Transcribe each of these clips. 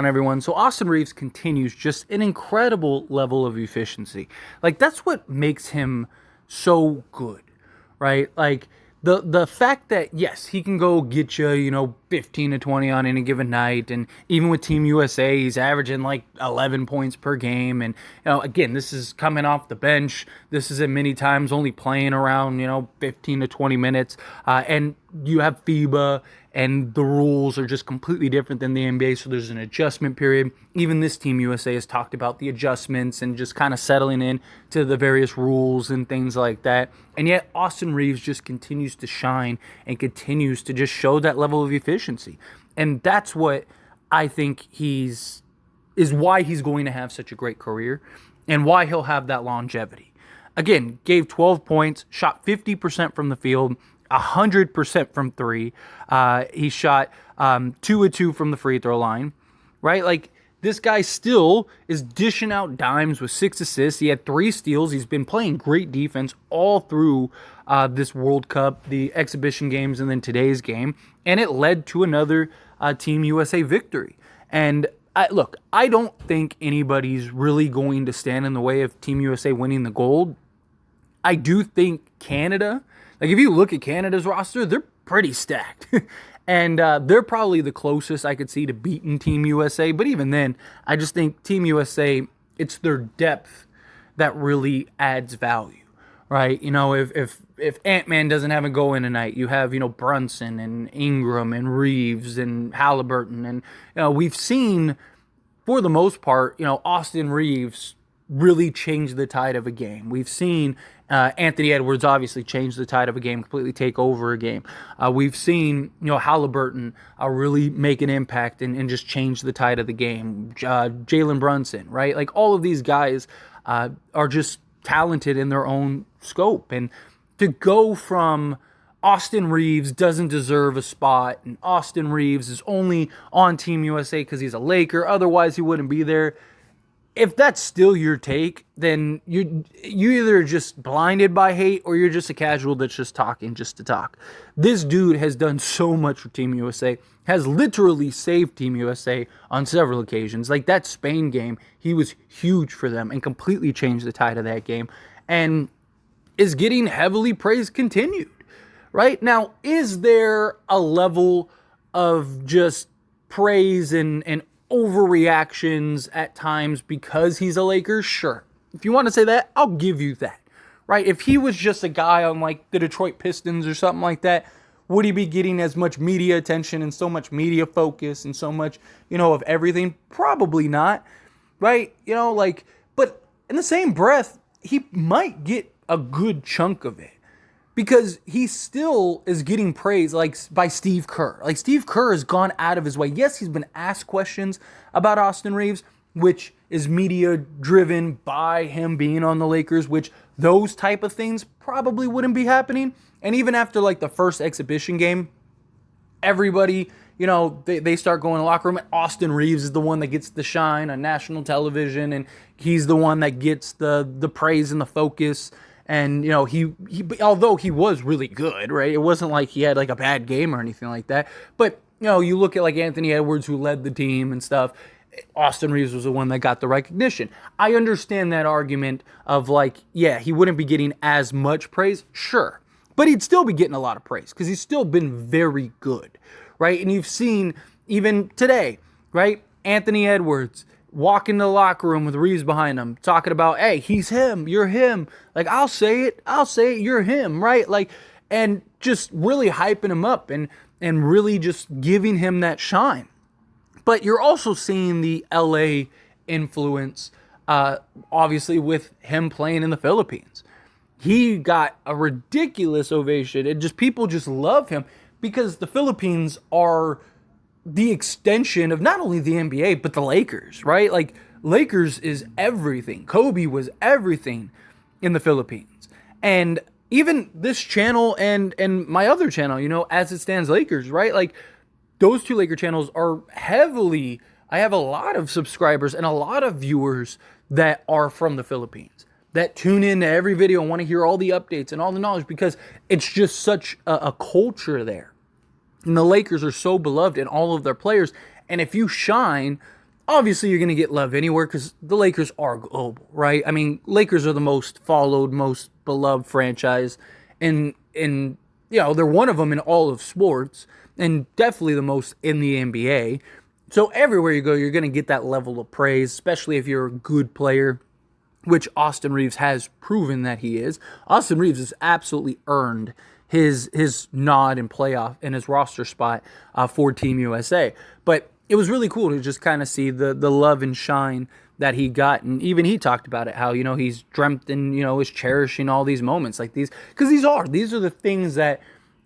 on everyone. So Austin Reaves continues just an incredible level of efficiency. Like, that's what makes him so good, right? Like, the fact that, yes, he can go get you, 15 to 20 on any given night, and even with Team USA, he's averaging like 11 points per game, and again, this is coming off the bench. This is at many times only playing around 15 to 20 minutes, and you have FIBA, and the rules are just completely different than the NBA, so there's an adjustment period. Even this Team USA has talked about the adjustments and just kind of settling in to the various rules and things like that. And yet Austin Reaves just continues to shine and continues to just show that level of efficiency. And that's what I think is why he's going to have such a great career and why he'll have that longevity. Again, gave 12 points, shot 50% from the field, 100% from three. He shot 2 of 2 from the free throw line, right? Like, this guy still is dishing out dimes with 6 assists. He had 3 steals. He's been playing great defense all through this World Cup, the exhibition games, and then today's game. And it led to another Team USA victory. And I don't think anybody's really going to stand in the way of Team USA winning the gold. I do think Canada, like, if you look at Canada's roster, they're pretty stacked. And they're probably the closest I could see to beating Team USA. But even then, I just think Team USA, it's their depth that really adds value, right? If Ant-Man doesn't have a go in tonight, you have, Brunson and Ingram and Reaves and Halliburton. And, we've seen, for the most part, Austin Reaves really change the tide of a game. We've seen Anthony Edwards obviously change the tide of a game, completely take over a game. We've seen Halliburton really make an impact and just change the tide of the game. Jalen Brunson, right? Like, all of these guys are just talented in their own scope. And to go from Austin Reaves doesn't deserve a spot, and Austin Reaves is only on Team USA because he's a Laker, otherwise he wouldn't be there. If that's still your take, then you either just blinded by hate or you're just a casual that's just talking just to talk. This dude has done so much for Team USA, has literally saved Team USA on several occasions. Like, that Spain game, he was huge for them and completely changed the tide of that game, and is getting heavily praised continued. Right? Now, is there a level of just praise and overreactions at times because he's a Laker? Sure. If you want to say that, I'll give you that, right? If he was just a guy on like the Detroit Pistons or something like that, would he be getting as much media attention and so much media focus and so much, of everything? Probably not, right? But in the same breath, he might get a good chunk of it, because he still is getting praise, like, by Steve Kerr. Like, Steve Kerr has gone out of his way. Yes, he's been asked questions about Austin Reaves, which is media-driven by him being on the Lakers, which those type of things probably wouldn't be happening. And even after, like, the first exhibition game, everybody, they start going to the locker room, and Austin Reaves is the one that gets the shine on national television, and he's the one that gets the praise and the focus. And, he although he was really good, right? It wasn't like he had like a bad game or anything like that. But, you look at like Anthony Edwards, who led the team and stuff. Austin Reaves was the one that got the recognition. I understand that argument of like, yeah, he wouldn't be getting as much praise. Sure. But he'd still be getting a lot of praise because he's still been very good, right? And you've seen even today, right? Anthony Edwards walk into the locker room with Reaves behind him, talking about, hey, he's him, you're him. Like, I'll say it, you're him, right? Like, and just really hyping him up and really just giving him that shine. But you're also seeing the LA influence, obviously, with him playing in the Philippines. He got a ridiculous ovation, and just people just love him because the Philippines are the extension of not only the NBA, but the Lakers, right? Like, Lakers is everything. Kobe was everything in the Philippines. And even this channel and my other channel, As It Stands Lakers, right? Like, those two Laker channels are heavily, I have a lot of subscribers and a lot of viewers that are from the Philippines, that tune in to every video and want to hear all the updates and all the knowledge, because it's just such a culture there. And the Lakers are so beloved in all of their players. And if you shine obviously you're going to get love anywhere because the Lakers are global, right? I mean, Lakers are the most followed, most beloved franchise, and they're one of them in all of sports, and definitely the most in the NBA. So everywhere you go, you're going to get that level of praise, especially if you're a good player, which Austin Reaves has proven that he is. Austin Reaves has absolutely earned his nod and playoff and his roster spot for Team USA. But it was really cool to just kind of see the love and shine that he got. And even he talked about it, how, he's dreamt and, is cherishing all these moments like these. Because these are the things that,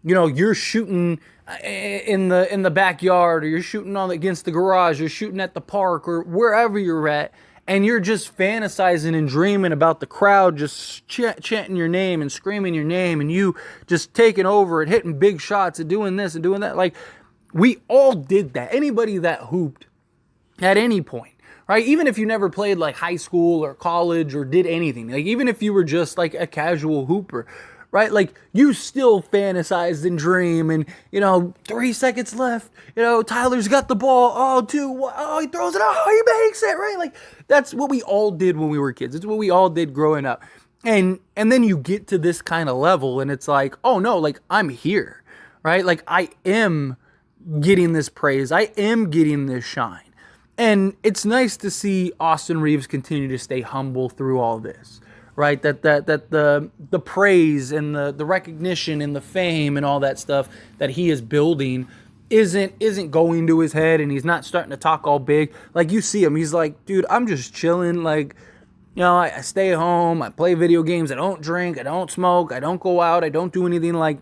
you're shooting in the backyard, or you're shooting against the garage, or shooting at the park, or wherever you're at. And you're just fantasizing and dreaming about the crowd just chanting your name and screaming your name, and you just taking over and hitting big shots and doing this and doing that. Like, we all did that. Anybody that hooped at any point, right? Even if you never played like high school or college or did anything, like even if you were just like a casual hooper, right? Like, you still fantasized and dream, and 3 seconds left, Tyler's got the ball, he throws it, he makes it, right? Like, that's what we all did when we were kids. It's what we all did growing up. And then you get to this kind of level, and it's like, oh no, like, I'm here, right? Like, I am getting this praise. I am getting this shine. And it's nice to see Austin Reaves continue to stay humble through all this. Right, that the praise and the recognition and the fame and all that stuff that he is building isn't going to his head, and he's not starting to talk all big. Like, you see him, he's like, dude, I'm just chilling. Like, I stay home, I play video games, I don't drink, I don't smoke, I don't go out, I don't do anything. Like,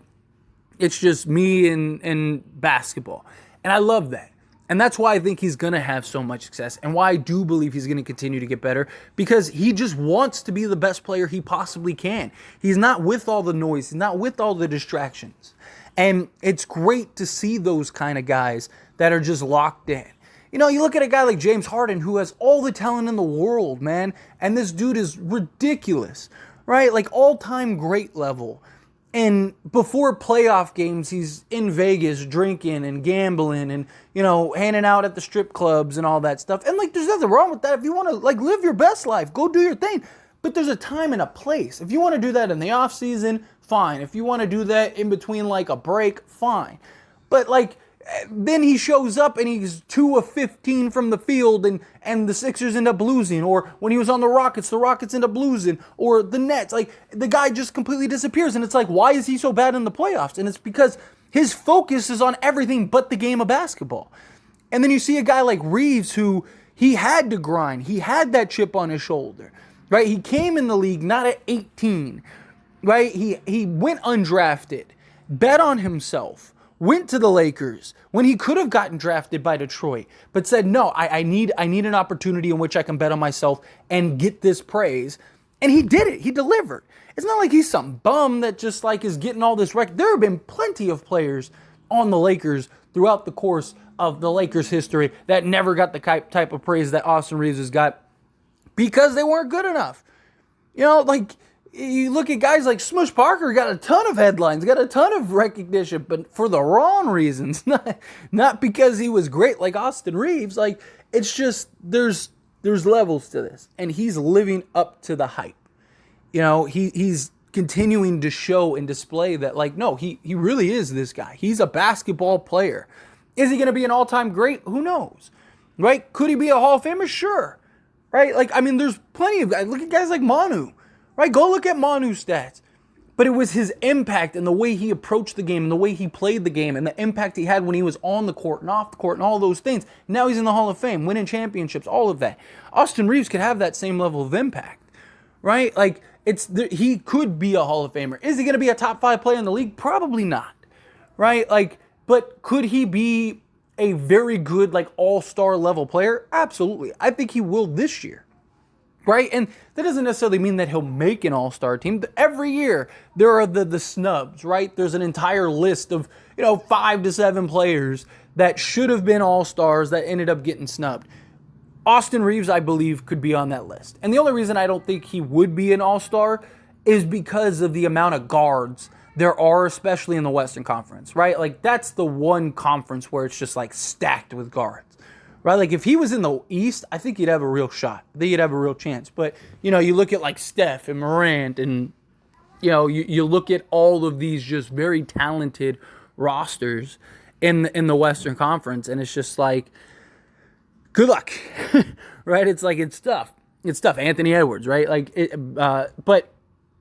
it's just me and basketball, and I love that. And that's why I think he's going to have so much success, and why I do believe he's going to continue to get better, because he just wants to be the best player he possibly can. He's not with all the noise. He's not with all the distractions. And it's great to see those kind of guys that are just locked in. You look at a guy like James Harden, who has all the talent in the world, man, and this dude is ridiculous, right? Like, all-time great level. And before playoff games, he's in Vegas drinking and gambling and, hanging out at the strip clubs and all that stuff. And, like, there's nothing wrong with that. If you want to, like, live your best life, go do your thing. But there's a time and a place. If you want to do that in the off season, fine. If you want to do that in between, like, a break, fine. But, like, then he shows up and he's 2 of 15 from the field, and the Sixers end up losing. Or when he was on the Rockets end up losing. Or the Nets. Like, the guy just completely disappears. And it's like, why is he so bad in the playoffs? And it's because his focus is on everything but the game of basketball. And then you see a guy like Reaves, who he had to grind. He had that chip on his shoulder, right? He came in the league not at 18, right? He went undrafted, bet on himself, went to the Lakers when he could have gotten drafted by Detroit, but said, no, I need an opportunity in which I can bet on myself and get this praise. And he did it. He delivered. It's not like he's some bum that just like is getting all this There have been plenty of players on the Lakers throughout the course of the Lakers' history that never got the type of praise that Austin Reaves has got, because they weren't good enough. Like, you look at guys like Smush Parker, got a ton of headlines, got a ton of recognition, but for the wrong reasons, not because he was great like Austin Reaves. Like, it's just, there's levels to this, and he's living up to the hype. He's continuing to show and display that, like, no, he really is this guy. He's a basketball player. Is he going to be an all-time great? Who knows, right? Could he be a Hall of Famer? Sure, right? Like, I mean, there's plenty of guys. Look at guys like Manu. Right, go look at Manu's stats. But it was his impact and the way he approached the game and the way he played the game and the impact he had when he was on the court and off the court and all those things. Now he's in the Hall of Fame, winning championships, all of that. Austin Reaves could have that same level of impact, right? Like, he could be a Hall of Famer. Is he going to be a top 5 player in the league? Probably not, right? Like, but could he be a very good, like, all-star level player? Absolutely. I think he will this year. Right? And that doesn't necessarily mean that he'll make an all-star team. Every year, there are the snubs, right? There's an entire list of, 5 to 7 players that should have been all-stars that ended up getting snubbed. Austin Reaves, I believe, could be on that list. And the only reason I don't think he would be an all-star is because of the amount of guards there are, especially in the Western Conference, right? Like, that's the one conference where it's just, like, stacked with guards. right? Like if he was in the East, I think he'd have a real shot. I think he'd have a real chance. But, you look at like Steph and Morant and, you look at all of these just very talented rosters in the Western Conference, and it's just like, good luck, right? It's like, it's tough. It's tough. Anthony Edwards, right? But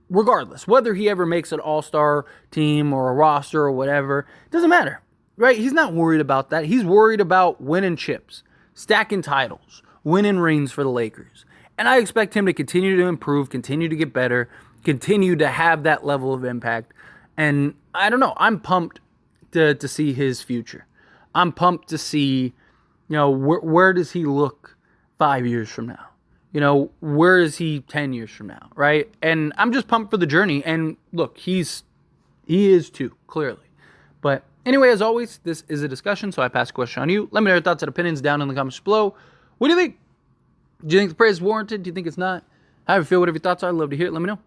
regardless, whether he ever makes an all-star team or a roster or whatever, it doesn't matter, right? He's not worried about that. He's worried about winning chips, stacking titles, winning rings for the Lakers. And I expect him to continue to improve, continue to get better, continue to have that level of impact. And I don't know, I'm pumped to see his future. I'm pumped to see, where does he look 5 years from now? Where is he 10 years from now, right? And I'm just pumped for the journey. And look, he is too, clearly. But anyway, as always, this is a discussion, so I pass the question on you. Let me know your thoughts and opinions down in the comments below. What do you think? Do you think the praise is warranted? Do you think it's not? How do you feel? Whatever your thoughts are, I'd love to hear it. Let me know.